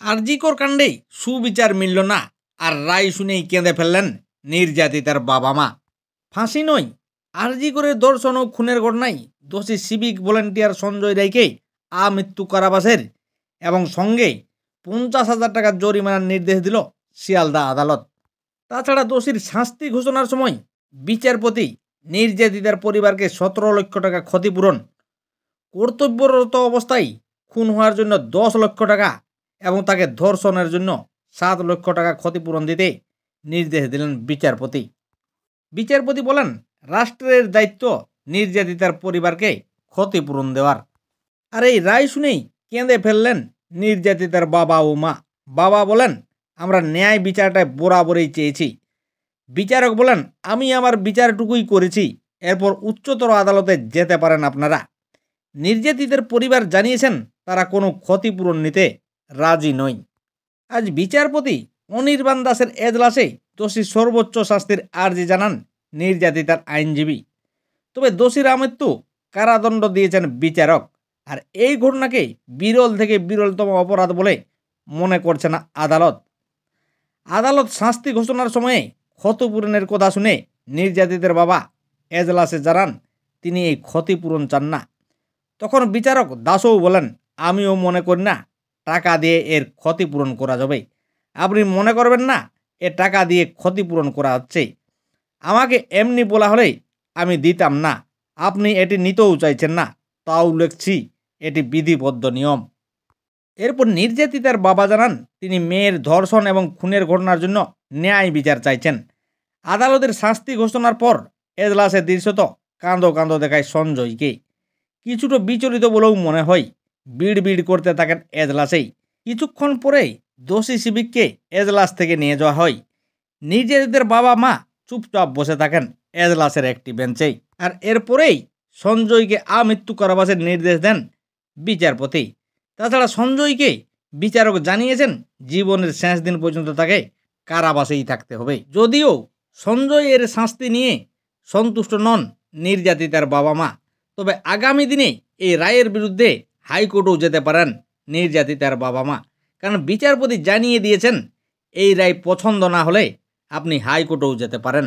আরজিকর কাণ্ডে সুবিচার মিলল না, আর রায় শুনেই কেঁদে ফেললেন নির্যাতিতার বাবা মা। ফাঁসি নয়, আরজিকরের ধর্ষণ ও খুনের ঘটনায় দোষী সিভিক ভলেন্টিয়ার সঞ্জয় রায়কে আমৃত্যু কারাবাসের এবং সঙ্গে 50,000 টাকা জরিমানার নির্দেশ দিল শিয়ালদা আদালত। তাছাড়া দোষীর শাস্তি ঘোষণার সময় বিচারপতি নির্যাতিতার পরিবারকে 17 লক্ষ টাকা ক্ষতিপূরণ, কর্তব্যরত অবস্থায় খুন হওয়ার জন্য 10 লক্ষ টাকা এবং তাকে ধর্ষণের জন্য 7 লক্ষ টাকা ক্ষতিপূরণ দিতে নির্দেশ দিলেন বিচারপতি। বিচারপতি বলেন, রাষ্ট্রের দায়িত্ব নির্যাতিতার পরিবারকে ক্ষতিপূরণ দেওয়ার। আর এই রায় শুনেই কেঁদে ফেললেন নির্যাতিতার বাবা ও মা। বাবা বলেন, আমরা ন্যায় বিচারটায় বরাবরই চেয়েছি। বিচারক বলেন, আমি আমার বিচারটুকুই করেছি, এরপর উচ্চতর আদালতে যেতে পারেন আপনারা। নির্যাতিতার পরিবার জানিয়েছেন তারা কোনো ক্ষতিপূরণ নিতে রাজি নয়। আজ বিচারপতি অনির্বাণ দাসের এজলাসে দোষী সর্বোচ্চ শাস্তির আর্জি জানান নির্যাতিতার আইনজীবী। তবে দোষীর আমৃত্যু কারাদণ্ড দিয়েছেন বিচারক। আর এই ঘটনাকে বিরল থেকে বিরলতম অপরাধ বলে মনে করছে না আদালত। আদালত শাস্তি ঘোষণার সময়ে ক্ষতিপূরণের কথা শুনে নির্যাতিতার বাবা এজলাসে জানান তিনি এই ক্ষতিপূরণ চান না। তখন বিচারক দাসও বলেন, আমিও মনে করি না টাকা দিয়ে এর ক্ষতিপূরণ করা যাবে। আপনি মনে করবেন না এ টাকা দিয়ে ক্ষতিপূরণ করা হচ্ছে। আমাকে এমনি বলা হলে আমি দিতাম না। আপনি এটি নিতেও চাইছেন না, তাও লিখছি, এটি বিধিবদ্ধ নিয়ম। এরপর নির্যাতিতার বাবা জানান তিনি মেয়ের ধর্ষণ এবং খুনের ঘটনার জন্য ন্যায় বিচার চাইছেন। আদালতের শাস্তি ঘোষণার পর এজলাসে দৃশ্যত কাঁদো কাঁদো দেখায় সঞ্জয়কে। কিছুটা বিচলিত বলেও মনে হয়। বিড় করতে থাকেন এজলাসেই। কিছুক্ষণ পরেই দোষী সিভিককে এজলাস থেকে নিয়ে যাওয়া হয়। নির্যাতিতার বাবা মা চুপচাপ বসে থাকেন এজলাসের একটি বেঞ্চেই। আর এরপরেই সঞ্জয়কে আমৃত্যু কারাবাসের নির্দেশ দেন বিচারপতি। তাছাড়া সঞ্জয়কে বিচারক জানিয়েছেন জীবনের শেষ দিন পর্যন্ত তাকে কারাবাসেই থাকতে হবে। যদিও সঞ্জয় এর শাস্তি নিয়ে সন্তুষ্ট নন নির্যাতিতার বাবা মা, তবে আগামী দিনে এই রায়ের বিরুদ্ধে হাইকোর্টেও যেতে পারেন নির্যাতিতার বাবা মা। কারণ বিচারপতি জানিয়ে দিয়েছেন এই রায় পছন্দ না হলে আপনি হাইকোর্টেও যেতে পারেন।